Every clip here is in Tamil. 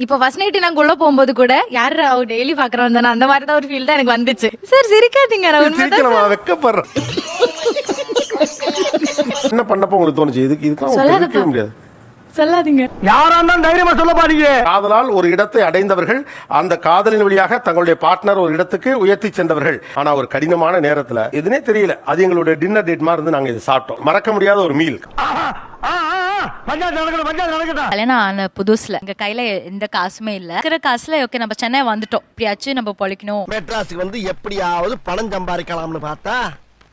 இப்ப ஃபர்ஸ்ட் நைட் நாங்க உள்ள போகும்போது கூட யாரு அவ டெய்லி பாக்குறோம் தானே அந்த மாதிரி தான் ஒரு ஃபீல் தான் எனக்கு வந்துச்சு. சார் சிரிக்காதீங்க, நான் உண்மைதான் வெக்கப்படுறேன். என்ன பண்ணப்போ உங்களுக்கு தோணுச்சு? இதுக்கு சொல்லாதப்பா. முடியாது. சொல்லாதீங்க. யாரா இருந்தாலும் தைரியமா சொல்ல பாருங்க. காதலால் ஒரு இடத்தை அடைந்தவர்கள், அந்த காதலின் வழியாக தங்களுடைய பார்ட்னர் ஒரு இடத்துக்கு உயர்த்தி சென்றவர்கள். ஆனா ஒரு கடினமான நேரத்துல எதுனே தெரியல, அது எங்களுடைய டின்னர் டேட் மாதிரி இருந்து நாங்க இதை சாப்பிட்டோம். மறக்க முடியாத ஒரு மீல். கல்யாணம் ஆன புதுசுல எங்க கையில எந்த காசுமே இல்ல. இருக்கிற காசுல ஓகே நம்ம சென்னை வந்துட்டோம், இப்படியாச்சும் நம்ம பொழைக்கணும் மெட்ராஸுக்கு வந்து எப்படியாவது பணம் சம்பாதிக்கலாம்னு பார்த்தா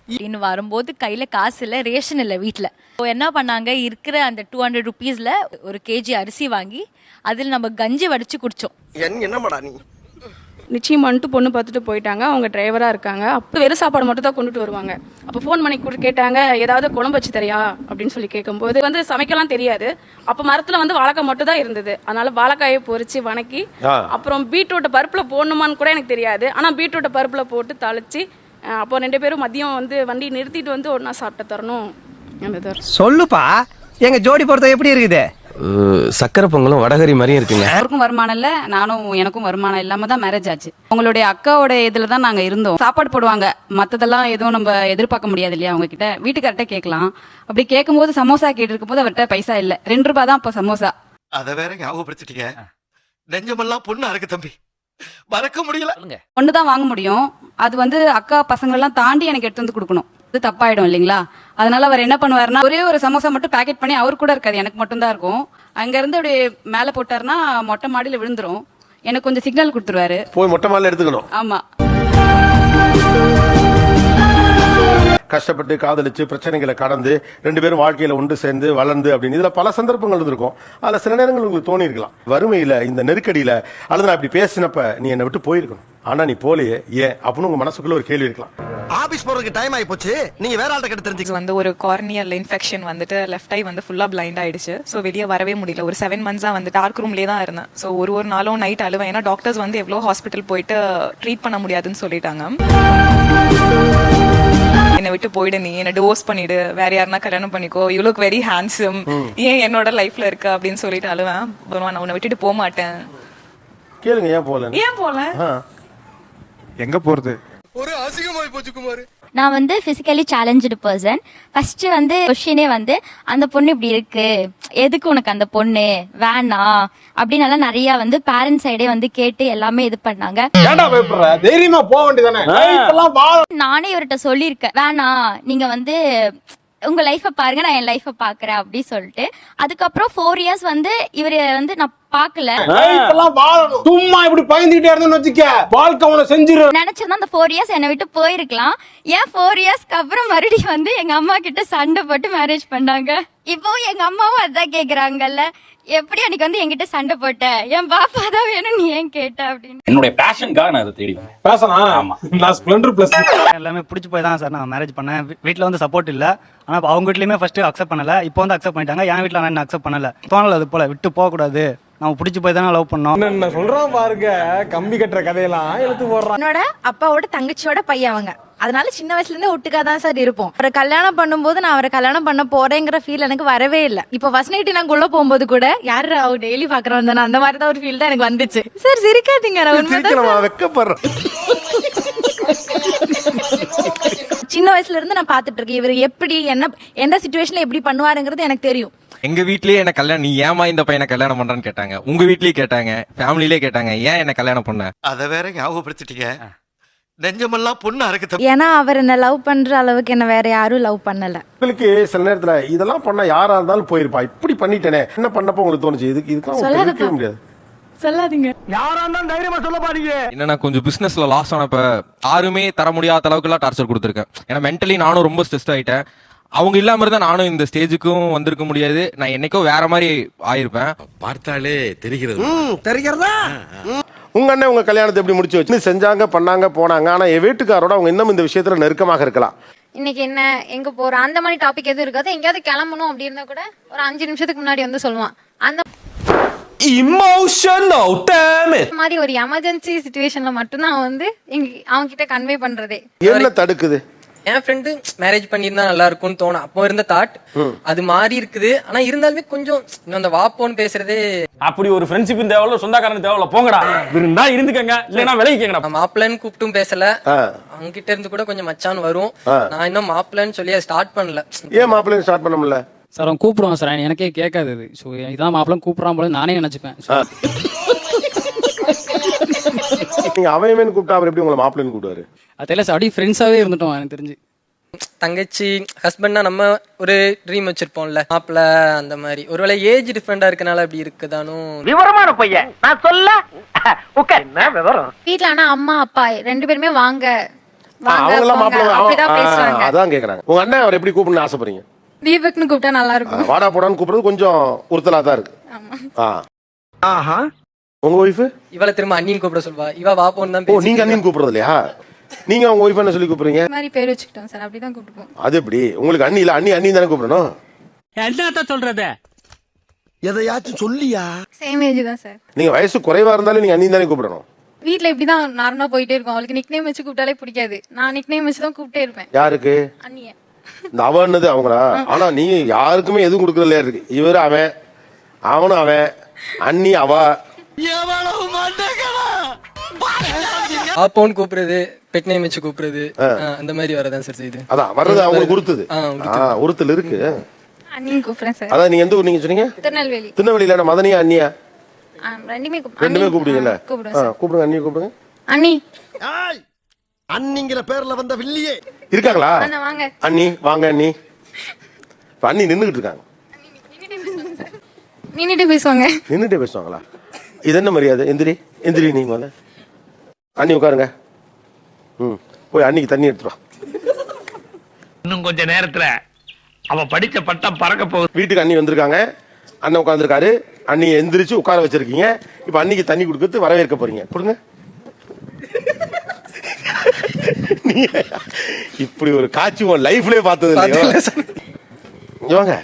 அப்படின்னு வரும்போது கையில காசு இல்ல, ரேஷன் இல்ல வீட்டுல. என்ன பண்ணாங்க, இருக்கிற அந்த 200 ருபீஸ்ல ஒரு கேஜி அரிசி வாங்கி அதுல நம்ம கஞ்சி வடிச்சு குடிச்சோம். என்னமாடா நீ? நிச்சயம் பண்ணிட்டு பொண்ணு பார்த்துட்டு போயிட்டாங்க. அவங்க டிரைவரா இருக்காங்க. அப்போ வெறும் சாப்பாடு மட்டும் தான் கொண்டுட்டு வருவாங்க. அப்போ ஃபோன் பண்ணி கேட்டாங்க, ஏதாவது குழம்பு வச்சு தரியா அப்படின்னு சொல்லி கேட்கும்போது வந்து சமைக்கலாம் தெரியாது. அப்போ மரத்துல வந்து வாழைக்காய் மட்டும் தான் இருந்தது. அதனால வாழைக்காயை பொரிச்சு வணக்கி, அப்புறம் பீட்ரூட்டை பருப்புல போடணுமான்னு கூட எனக்கு தெரியாது. ஆனா பீட்ரூட்டை பருப்புல போட்டு தாளிச்சு, அப்போ 2 பேரும் மதியம் வந்து வண்டி நிறுத்திட்டு வந்து ஒன்னா சாப்பிட்டு தரணும். சொல்லுப்பா, எங்க ஜோடி பொறுத்த எப்படி இருக்குது? சக்கரை பொங்கலும் வடகரி மாதிரியும் இருக்குங்க. அவருக்கும் வருமானம் இல்ல, நானும் எனக்கும் வருமானம் இல்லாம தான் மேரேஜ் ஆச்சு. உங்களுடைய அக்காவோட இதுல தான் நாங்க இருந்தோம். சாப்பாடு போடுவாங்க, மத்ததெல்லாம் எதுவும் நம்ம எதிர்பார்க்க முடியாது இல்லையா அவங்க கிட்ட. வீட்டுக்கார்ட்ட கேட்கலாம். அப்படி கேட்கும்போது சமோசா கேட்டு இருக்கும் போது அவர்கிட்ட பைசா இல்ல, 2 ரூபாய் தான் அப்ப சமோசா. அத வேற ஞாபகப்படுத்திட்டீங்க. நெஞ்சமெல்லாம் பொண்ணா இருக்கு தம்பி, மறக்க முடியல. ஒண்ணுதான் வாங்க முடியும். அது வந்து அக்கா பசங்க எல்லாம் தாண்டி எனக்கு எடுத்து வந்து கொடுக்கணும். இது தப்பாயிடும் இல்லைங்களா? அதனால அவர் என்ன பண்ணுவாருன்னா, ஒரே ஒரு சமோசா மட்டும் பேக்கெட் பண்ணி அவரு கூட இருக்காது, எனக்கு மட்டும் தான் இருக்கும். அங்க இருந்து அப்படியே மேல போட்டாருன்னா மொட்டை மாடியில விழுந்துரும். எனக்கு கொஞ்சம் சிக்னல் கொடுத்துருவாரு, போய் மொட்டை மாடில எடுத்துக்கணும். ஆமா. கஷ்டப்பட்டு காதலிச்சு பிரச்சனைகளை கடந்து 2 பேரும் வாழ்க்கையில ஒன்று சேர்ந்து வளர்ந்து அப்படின்னு இதுல பல சந்தர்ப்பங்கள் இருந்திருக்கும். அதுல சில நேரங்கள் உங்களுக்கு தோணி இருக்கலாம், வறுமையில இந்த நெருக்கடியில அல்லது நான் இப்படி பேசினப்ப நீ என்னை விட்டு போயிருக்கணும், ஆனா நீ போலையே ஏன் அப்படின்னு உங்க மனசுக்குள்ள ஒரு கேள்வி இருக்கலாம். ஆபீஸ் போறதுக்கு டைம் ஆயி போச்சு, நீங்க வேற ஆள்கிட்ட கிட்ட தெரிஞ்சுக்க. வந்து ஒரு கார்னியல் இன்ஃபெக்ஷன் வந்துட்டு லெஃப்ட் ஐ வந்து ஃபுல்லா பிளைண்ட் ஆயிடுச்சு. ஸோ வெளியே வரவே முடியல. ஒரு 7 மந்த்ஸா வந்து டார்க் ரூம்லேயே தான் இருந்தேன். ஸோ ஒரு நாளும் நைட் அழுவேன். ஏன்னா டாக்டர்ஸ் வந்து எவ்வளோ ஹாஸ்பிட்டல் போயிட்டு ட்ரீட் பண்ண முடியாதுன்னு சொல்லிட்டாங்க. என்னை விட்டு போயிடு, நீ என்ன டிவோர்ஸ் பண்ணிடு, வேற யாருன்னா கல்யாணம் பண்ணிக்கோ, யூ லுக் வெரி ஹேண்ட்ஸம், ஏன் என்னோட லைஃப்ல இருக்க அப்படின்னு சொல்லிட்டு அழுவேன். நான் உன்னை விட்டுட்டு போக மாட்டேன். கேளுங்க, ஏன் போல? ஏன் போல? எங்க போறது? ஒரு அசிங்கமாய் போச்சு குமார். நான் வந்து பிசிக்கலி சேலஞ்சு பர்சன். ஃபர்ஸ்ட் வந்து கொஸ்டினே வந்து அந்த பொண்ணு இப்படி இருக்கு, எதுக்கு உனக்கு அந்த பொண்ணு வேணாம் அப்படின்னு நிறைய வந்து பேரண்ட்ஸ் சைடே வந்து கேட்டு எல்லாமே இது பண்ணாங்க. தைரியமா போக வேண்டியதானே? நானே இவர்கிட்ட சொல்லியிருக்கேன், வேணாம் நீங்க வந்து உங்க லைஃப பாருங்க, நான் என் லைஃப பாக்குறேன் அப்படி சொல்லிட்டு. அதுக்கப்புறம் 4 இயர்ஸ் வந்து இவரு வந்து நான் பாக்கல. சும்மா இப்படி பயந்துகிட்டே இருந்தேன்னு வச்சுக்க, வாழ்க்கை உன செஞ்சிரும் நினைச்சா அந்த 4 இயர்ஸ் என்னை விட்டு போயிருக்கலாம். ஏன் 4 இயர்ஸ்க்கு அப்புறம் மறுபடியும் வந்து எங்க அம்மா கிட்ட சண்டை போட்டு மேரேஜ் பண்ணாங்க. இப்போ எங்க அம்மாவும் அதான் கேக்குறாங்கல்ல, எப்படி அன்னைக்கு வந்து என்கிட்ட சண்டை போட்ட, என் பாப்பா தான் வேணும் நீ ஏன் கேட்ட அப்படின்னு. என்னுடைய பேஷனுக்காக நான் அதை தேடி பேசனா. நான் ஸ்ப்ளெண்டர் பிளஸ் எல்லாமே பிடிச்சி போய் தான் சார் நான் மேரேஜ் பண்ணேன். வீட்டில் வந்து சப்போர்ட் இல்லை, ஆனால் அவங்க வீட்லையுமே ஃபர்ஸ்ட் அக்செப்ட் பண்ணல, இப்போ வந்து அக்செப்ட் பண்ணிட்டாங்க. என் வீட்டில் நான் அக்செப்ட் பண்ணல. தோணல அது போல விட்டு போக கூடாது, நம்ம பிடிச்சி போய் தானே லவ் பண்ணோம். என்ன சொல்றான் பாருங்க, கம்பி கட்டுற கதையெல்லாம் எடுத்து போடுறான். என்னோட அப்பாவோட தங்கச்சியோட பையன் அவங்க. அதனால சின்ன வயசுல இருந்தே ஒட்டுக்காதான் சார் இருப்போம். அவரை கல்யாணம் பண்ணும்போது நான் அவரை கல்யாணம் பண்ண போறேங்கிற ஃபீல் எனக்கு வரவே இல்லை. இப்ப ஃபர்ஸ்ட் நைட் நாங்க உள்ள போகும்போது கூட யாரு அவ டெய்லி பாக்குறோம் தானே அந்த மாதிரி தான் ஒரு ஃபீல் தான் எனக்கு வந்துச்சு. சார் சிரிக்காதீங்க, நான் உண்மைதான் வெக்கப்படுறேன். சின்ன வயசுல இருந்து நான் பாத்துட்டு இருக்கேன், இவர் எப்படி என்ன எந்த சிச்சுவேஷன்ல எப்படி பண்ணுவாருங்கிறது எனக்கு தெரியும். எங்க வீட்லயே என்ன கல்யாணம், நீ ஏமா இந்த பையனை கல்யாணம் பண்றான்னு கேட்டாங்க. உங்க வீட்லயே கேட்டாங்க, ஃபேமிலிலே கேட்டாங்க, ஏன் என்ன கல்யாணம் பண்ண. அத வேற ஞாபகப்படுத்திட்டீங்க. நெஞ்சமெல்லாம் பொண்ணா இருக்கு. ஏன்னா அவர் என்ன லவ் பண்ற அளவுக்கு என்ன வேற யாரும் லவ் பண்ணல. உங்களுக்கு சில நேரத்துல இதெல்லாம் பண்ணா யாரா இருந்தாலும் போயிருப்பா, இப்படி பண்ணிட்டேனே என்ன பண்ணப்போ உங்களுக்கு தோணுச்சு? இதுக்கு முடியாது. சொல்லாதீங்க. யாரா இருந்தாலும் தைரியமா சொல்ல பாருங்க. என்னன்னா கொஞ்சம் பிசினஸ்ல லாஸ் ஆனப்ப யாருமே தர முடியாத அளவுக்கு எல்லாம் டார்ச்சர் கொடுத்துருக்கேன். ஏன்னா மென்டலி நானும் ரொம்ப ஸ்ட்ரெஸ் ஆயிட்டேன். அவங்க இல்லாம இருந்தா நானும் இந்த ஸ்டேஜுக்கும் வந்திருக்க முடியாது. நான் என்னைக்கோ வேற மாதிரி ஆயிருப்பேன். பார்த்தாலே தெரிகிறது. தெரிகிறதா? உங்க அண்ணன் உங்க கல்யாணத்தை எப்படி முடிச்சு வச்சு செஞ்சாங்க, பண்ணாங்க, போனாங்க. ஆனா என் வீட்டுக்காரோட அவங்க இன்னும் இந்த விஷயத்துல நெருக்கமாக இருக்கலாம். இன்னைக்கு என்ன எங்க போறோம் அந்த மாதிரி டாபிக் எதுவும் இருக்காது. எங்கேயாவது கிளம்பணும் அப்படி இருந்தா கூட ஒரு 5 நிமிஷத்துக்கு முன்னாடி வந்து சொல்லுவான். அந்த Emotional damage. மாதிரி ஒரு எமர்ஜென்சி சிச்சுவேஷன்ல மட்டும் தான் வந்து அவங்க கிட்ட கன்வே பண்றதே. என்ன தடுக்குது? என் ஃப்ரெண்டு மேரேஜ் பண்ணியிருந்தா நல்லா இருக்கும்னு தோணும். அப்போ இருந்த தாட் அது மாறி இருக்குது. ஆனா இருந்தாலுமே கொஞ்சம் இன்னும் அந்த வாப்போன்னு பேசுறதே. அப்படி ஒரு ஃப்ரெண்ட்ஷிப் தேவையில்ல, சொந்தக்காரன் தேவையில்ல, போங்கடா இருந்தா இருந்துக்கங்க, இல்லைன்னா விலகிக்கங்கடா. மாப்பிள்ளைன்னு கூப்பிட்டும் பேசல, அவங்க கிட்ட இருந்து கூட கொஞ்சம் மச்சான் வரும். நான் இன்னும் மாப்பிள்ளைன்னு சொல்லி ஸ்டார்ட் பண்ணல. ஏன் மாப்பிள்ளைன்னு ஸ்டார்ட் பண்ண முடியல? சார் அவன் கூப்பிடுவான் சார், எனக்கே கேட்காது அது. ஸோ இதான் மாப்பிள்ளை கூப்பிட்றான் போல நானே நினைச்சுப்பேன். நீங்க அவன் கூப்பிட்டா அவர் எப்படி உங்களை மாப்பிள்ளைன்னு கூப்பிடுவாரு? அது தெரியல சார், அப்படியே ஃப்ரெண்ட்ஸாவே இருந்துட்டோம் எனக்கு தெரிஞ்சு. தங்கச்சி ஹஸ்பண்ட்னா நம்ம ஒரு ட்ரீம் வச்சிருப்போம்ல, மாப்பிள்ள அந்த மாதிரி. ஒருவேளை ஏஜ் டிஃபரெண்டா இருக்கனால அப்படி இருக்குதானும். விவரமான பையன் நான் சொல்ல என்ன விவரம். வீட்ல ஆனா அம்மா அப்பா 2 பேருமே வாங்க அவங்க எல்லாம் மாப்பிள்ளை அதான் கேக்குறாங்க. உங்க அண்ணன் அவர் எப்படி கூப்பிடணும்னு ஆசைப்படுறீங்க? தீபக்னு கூப்பிட்டா நல்லா இருக்கும். வாடா போடான்னு கூப்பிடுறது கொஞ்சம் உறுத்தலா தான் இருக்கு. உங்க ஒய்ஃப் இவளை திரும்ப அண்ணின்னு கூப்பிட சொல்வா, இவ வாப்போன்னு தான். ஓ, நீங்க அண்ணின்னு கூப்பிடுறது இல்லையா? நீங்க உங்க ஒய்ஃப் என்ன சொல்லி கூப்பிடுறீங்க? இந்த மாதிரி பேர் வச்சுக்கிட்டோம் சார், அப்படிதான் கூப்பிடுவோம். அது எப்படி உங்களுக்கு அண்ணி இல்ல, அண்ணி தானே கூப்பிடணும். என்னத்த சொல்றது? எதையாச்சும் சொல்லியா? சேம் ஏஜ் தான் சார். நீங்க வயசு குறைவா இருந்தாலும் நீங்க அண்ணி தானே கூப்பிடணும். வீட்ல இப்படிதான் நார்மலா போயிட்டே இருக்கும். அவளுக்கு நிக் நேம் வச்சு கூப்பிட்டாலே பிடிக்காது. நான் நிக் நேம் வச்சு தான் கூப்பிட்டே இருப்பேன். யாருக்கு? அண்ணிய. இந்த அவனது அவங்களா? ஆனா நீங்க யாருக்குமே எதுவும் கொடுக்கறது இல்லையா இருக்கு. இவரு அவன், அவனும் அவன், அண்ணி அவ. வாப்போன்னு கூப்பிடுறது, பெட் நேம் வச்சு கூப்பிடுறது, அந்த மாதிரி வரதான் சார் செய்யுது. அதான் வர்றது அவங்களுக்கு உறுத்துது. உறுத்தல் இருக்கு. அண்ணின்னு கூப்பிடுறேன் சார். அதான் நீங்க எந்த ஊர் நீங்க சொன்னீங்க? திருநெல்வேலி. திருநெல்வேலியில மதனியா அண்ணியா? ரெண்டுமே கூப்பிடுவீங்கல்ல? கூப்பிடுங்க அண்ணி கூப்பிடுங்க. அண்ணி அண்ணிங்கிற பேர்ல வந்த வில்லியே இருக்காங்களா? வாங்க அண்ணி வாங்க அண்ணி. அண்ணி நின்னுகிட்டு இருக்காங்க. நின்னுட்டு பேசுவாங்க. நின்னுட்டு பேசுவாங்களா? இது என்ன மரியாதை? எந்திரி நீ முதல்ல. அண்ணி உட்காருங்க. போய் அன்னிக்கு தண்ணி எடுத்துருவா. இன்னும் கொஞ்ச நேரத்துல அவ படிச்ச பட்டம் பறக்க போகுது. வீட்டுக்கு அண்ணி வந்திருக்காங்க. அண்ணன் உட்காந்துருக்காரு. அண்ணி எந்திரிச்சு உட்கார வச்சிருக்கீங்க. இப்ப அன்னிக்கு தண்ணி கொடுத்து வரவேற்க போறீங்க. கொடுங்க. இப்படி ஒரு காட்சி உன் லைஃப்லயே பார்த்தது இல்லையா?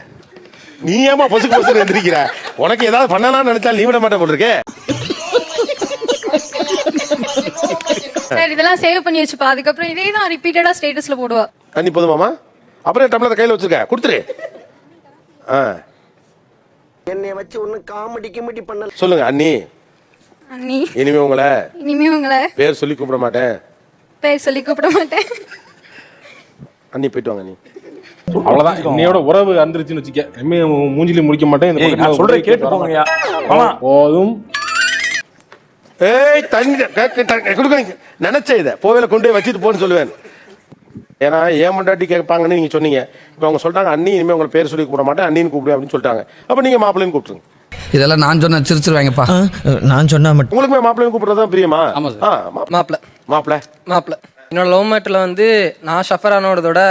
நீ ஏமா பொசுக்கு எந்திரிக்கிற? உனக்கு ஏதாவது பண்ணலாம்னு நினைச்சா நீ விட மாட்டேன் போட்டிருக்கே. சார் இதெல்லாம் சேவ் பண்ணி வச்சுப்பா. அதுக்கப்புறம் இதே தான் ரிப்பீட்டடா ஸ்டேட்டஸ்ல போடுவா. தண்ணி போதுமாமா? அப்புறம் டம்ளர் கையில வச்சிருக்க, கொடுத்துரு. என்னை வச்சு ஒண்ணு காமெடி பண்ணல. சொல்லுங்க அண்ணி. அண்ணி இனிமே உங்களை பேர் சொல்லி கூப்பிட மாட்டேன். அண்ணி போயிட்டு வாங்க. நீ அவ்வளவுதான். இன்னையோட உறவு அந்திருச்சுன்னு வச்சுக்க. மூஞ்சில முடிக்க மாட்டேன். சொல்றேன் கேட்டு போங்கயா. போதும். ஏய் தண்ணி கொடுக்க நினைச்ச இதை போவேல கொண்டு போய் வச்சுட்டு போன்னு சொல்லுவேன். ஏன்னா ஏன் முண்டாட்டி கேட்பாங்கன்னு நீங்க சொன்னீங்க. இப்ப அவங்க சொல்றாங்க அண்ணி இனிமே உங்களை பேர் சொல்லி கூப்பிட மாட்டேன், அண்ணின்னு கூப்பிடு அப்படின்னு சொல்லிட்டாங்க. அப்ப நீங்க மாப்பிள்ளைன்னு கூப்பிட்டுருங்க. இதெல்லாம் நான் சொன்ன சிரிச்சிருவாங்கப்பா. நான் சொன்னா மட்டும் உங்களுக்கு மாப்பிள்ளைன்னு கூப்பிடுறதா பிரியமா? மாப்பிள்ள என்னோட லவ் மேட்டர்ல வந்து நான் சஃபர் ஆனோடதோட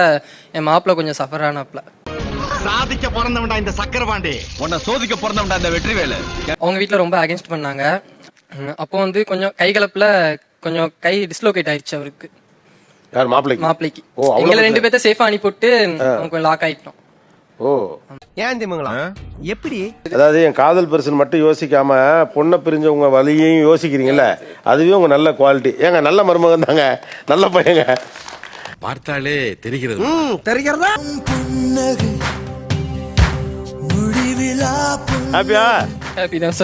என் மாப்பிள்ள கொஞ்சம் சஃபர் ஆனாப்ல. சாதிக்க பிறந்தவன்டா இந்த சக்கரபாண்டி, உன்னை சோதிக்க பிறந்தவன்டா இந்த வெற்றிவேலு. அவங்க வீட்டுல ரொம்ப அகேன்ஸ்ட் பண்ணாங்க. அப்போ வந்து கொஞ்சம் கை கலப்புல கொஞ்சம் கை டிஸ்லோகேட் ஆயிடுச்சு அவருக்கு. யார்? மாப்பிள்ளைக்கு. எங்களை 2 பேர்த்த சேஃபா அனுப்பிவிட்டு அவங்க லாக் ஆயிட்டோம். ஓ ஏன் திமுங்களா? எப்படி? அதாவது என் காதல் பர்சன் மட்டும் யோசிக்காம பொண்ணை பிரிஞ்சவங்க வழியையும் யோசிக்கிறீங்கல்ல, அதுவே உங்க நல்ல குவாலிட்டி. ஏங்க நல்ல மருமகன் தாங்க, நல்ல பையங்க. பார்த்தாலே தெரிகிறது. தெரிகிறதா? ஹாப்பியா? ஹாப்பி தான்.